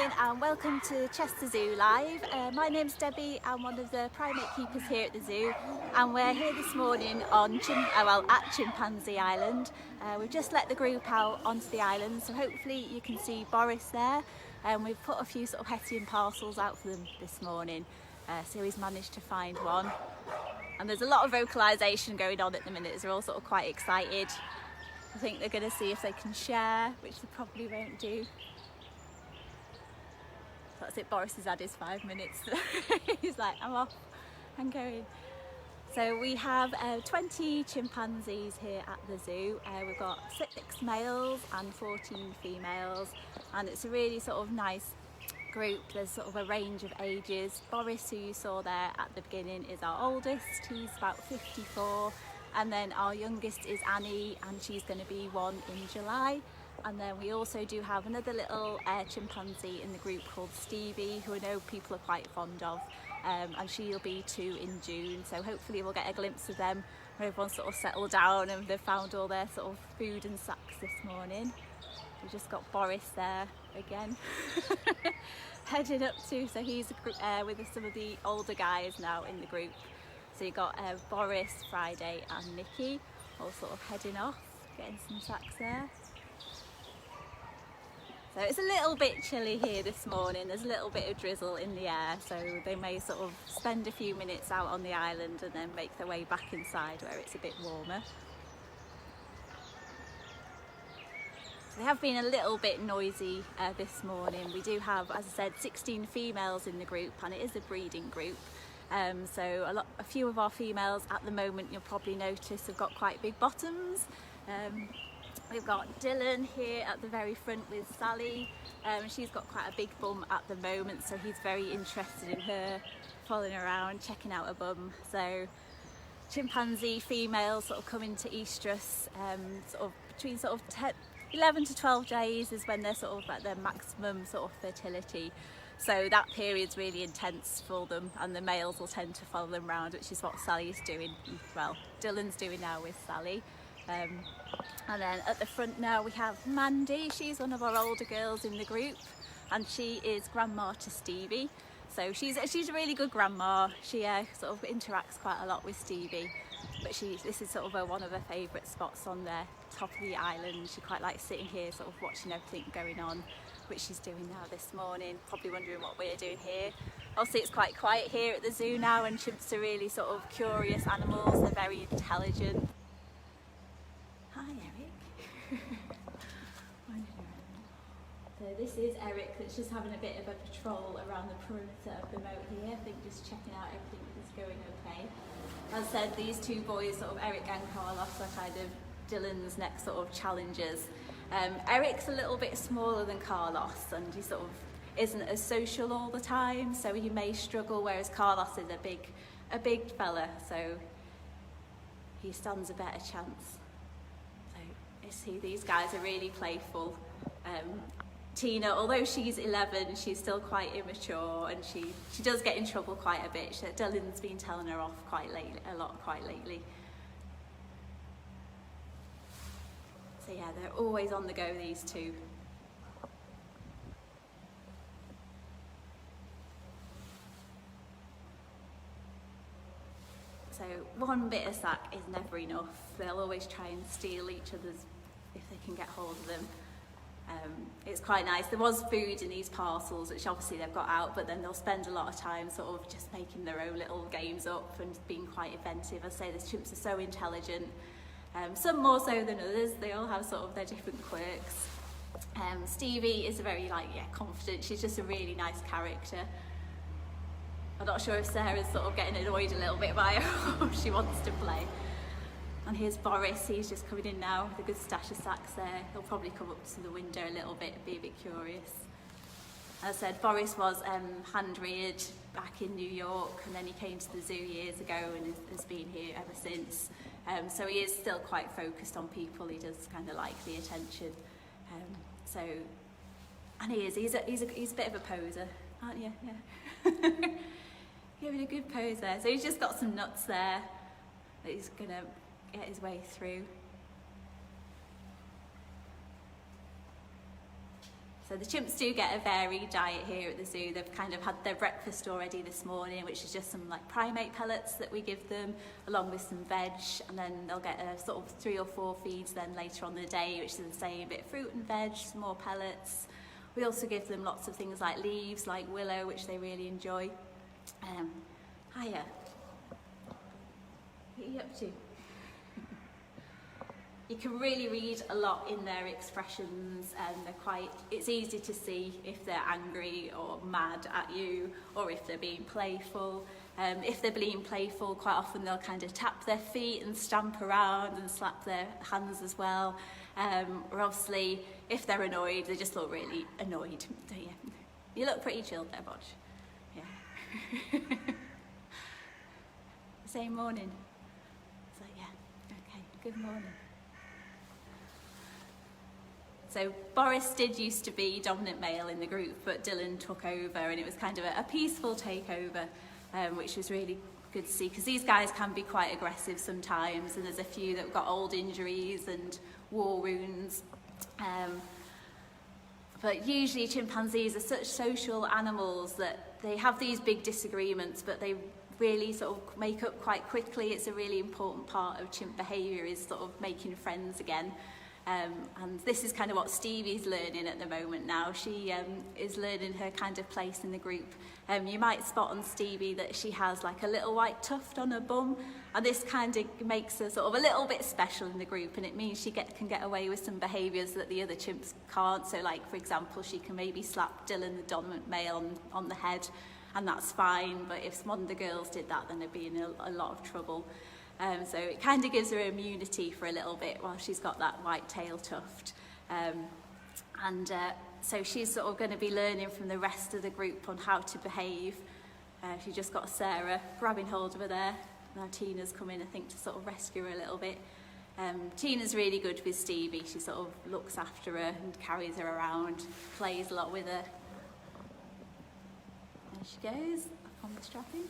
morning and welcome to Chester Zoo Live. My name's Debbie. I'm one of the primate keepers here at the zoo, and we're here this morning on at Chimpanzee Island. We've just let the group out onto the island, so hopefully you can see Boris there. We've put a few sort of Hessian parcels out for them this morning, so he's managed to find one. And there's a lot of vocalisation going on at the minute, so they're all sort of quite excited. I think they're going to see if they can share, which they probably won't do. That's it, Boris has had his 5 minutes. He's like, I'm off, I'm going. So we have 20 chimpanzees here at the zoo. We've got 6 males and 14 females, and it's a really sort of nice group. There's sort of a range of ages. Boris, who you saw there at the beginning, is our oldest. He's about 54. And then our youngest is Annie, and she's going to be 1 in July. And then we also do have another little chimpanzee in the group called Stevie, who I know people are quite fond of, and she'll be 2 in June. So hopefully we'll get a glimpse of them when everyone's sort of settled down and they've found all their sort of food and sacks this morning. We've just got Boris there again, heading up to, so he's with some of the older guys now in the group. So you've got Boris, Friday and Nikki all sort of heading off, getting some sacks there. So it's a little bit chilly here this morning. There's a little bit of drizzle in the air, so they may sort of spend a few minutes out on the island and then make their way back inside where it's a bit warmer. So they have been a little bit noisy this morning. We do have, as I said, 16 females in the group, and it is a breeding group. So a few of our females at the moment, you'll probably notice, have got quite big bottoms. We've got Dylan here at the very front with Sally. She's got quite a big bum at the moment, so he's very interested in her, following around, checking out her bum. So chimpanzee females sort of come into estrus sort of between sort of 11 to 12 days is when they're sort of at their maximum sort of fertility. So that period's really intense for them, and the males will tend to follow them around, which is what Sally's doing. Well, Dylan's doing now with Sally. And then at the front now we have Mandy. She's one of our older girls in the group, and she is grandma to Stevie. So she's a really good grandma. She sort of interacts quite a lot with Stevie, but this is sort of one of her favourite spots on the top of the island. She quite likes sitting here sort of watching everything going on, which she's doing now this morning. Probably wondering what we're doing here. Obviously it's quite quiet here at the zoo now, and chimps are really sort of curious animals. They're very intelligent. Hi Eric. So this is Eric that's just having a bit of a patrol around the perimeter of the moat here. I think just checking out everything is going okay. As I said, these 2 boys, sort of Eric and Carlos, are kind of Dylan's next sort of challengers. Eric's a little bit smaller than Carlos, and he sort of isn't as social all the time, so he may struggle, whereas Carlos is a big fella, so he stands a better chance. See, these guys are really playful. Tina, although she's 11, she's still quite immature, and she does get in trouble quite a bit. Dylan's been telling her off quite lately. So yeah, they're always on the go, these 2. So one bit of sack is never enough. They'll always try and steal each other's if they can get hold of them. It's quite nice. There was food in these parcels, which obviously they've got out, but then they'll spend a lot of time sort of just making their own little games up and being quite inventive. I say the chimps are so intelligent, some more so than others. They all have sort of their different quirks. Stevie is very confident. She's just a really nice character. I'm not sure if Sarah's sort of getting annoyed a little bit by her, or she wants to play. And here's Boris, he's just coming in now with a good stash of sacks there. He'll probably come up to the window a little bit and be a bit curious. As I said, Boris was hand-reared back in New York, and then he came to the zoo years ago and has been here ever since. So he is still quite focused on people. He does kind of like the attention. And he's a bit of a poser, aren't you? Yeah. Giving a good pose there. So he's just got some nuts there that he's gonna get his way through. So So the chimps do get a varied diet here at the zoo. They've kind of had their breakfast already this morning, which is just some like primate pellets that we give them, along with some veg, and then they'll get a sort of 3 or 4 feeds then later on in the day, which is the same, a bit of fruit and veg, some more pellets. We also give them lots of things like leaves, like willow, which they really enjoy. Hiya. What are you up to? You can really read a lot in their expressions, and it's easy to see if they're angry or mad at you, or if they're being playful. If they're being playful, quite often they'll kind of tap their feet and stamp around and slap their hands as well. Or obviously, if they're annoyed, they just look really annoyed, don't you? You look pretty chilled there, Bodge. Yeah. Say morning. So yeah, okay, good morning. So Boris did used to be dominant male in the group, but Dylan took over, and it was kind of a peaceful takeover, which was really good to see, because these guys can be quite aggressive sometimes, and there's a few that have got old injuries and war wounds. But usually chimpanzees are such social animals that they have these big disagreements, but they really sort of make up quite quickly. It's a really important part of chimp behaviour, is sort of making friends again. And this is kind of what Stevie's learning at the moment now. She is learning her kind of place in the group. You might spot on Stevie that she has like a little white tuft on her bum, and this kind of makes her sort of a little bit special in the group, and it means she can get away with some behaviours that the other chimps can't. So like, for example, she can maybe slap Dylan, the dominant male, on the head, and that's fine, but if one of the girls did that, then they'd be in a lot of trouble. So it kind of gives her immunity for a little bit while she's got that white tail tuft. So she's sort of going to be learning from the rest of the group on how to behave. She just got Sarah grabbing hold of her there. Now Tina's come in, I think, to sort of rescue her a little bit. Tina's really good with Stevie. She sort of looks after her and carries her around, plays a lot with her. There she goes, up on the strapping.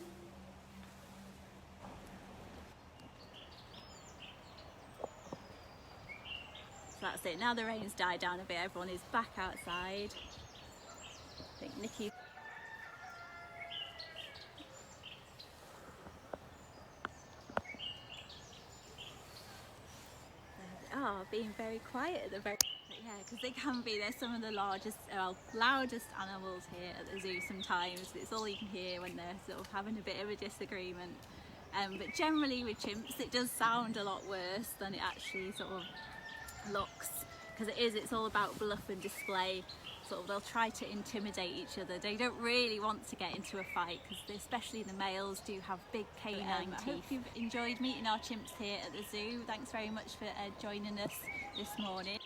That's it. Now the rain's died down a bit, everyone is back outside. I think Nikki... being very quiet at the very... Yeah, because they can be. They're some of the loudest animals here at the zoo sometimes. It's all you can hear when they're sort of having a bit of a disagreement. But generally with chimps, it does sound a lot worse than it actually sort of looks, because it's all about bluff and display. Sort of they'll try to intimidate each other. They don't really want to get into a fight, because especially the males do have big canine teeth. I hope you've enjoyed meeting our chimps here at the zoo. Thanks very much for joining us this morning.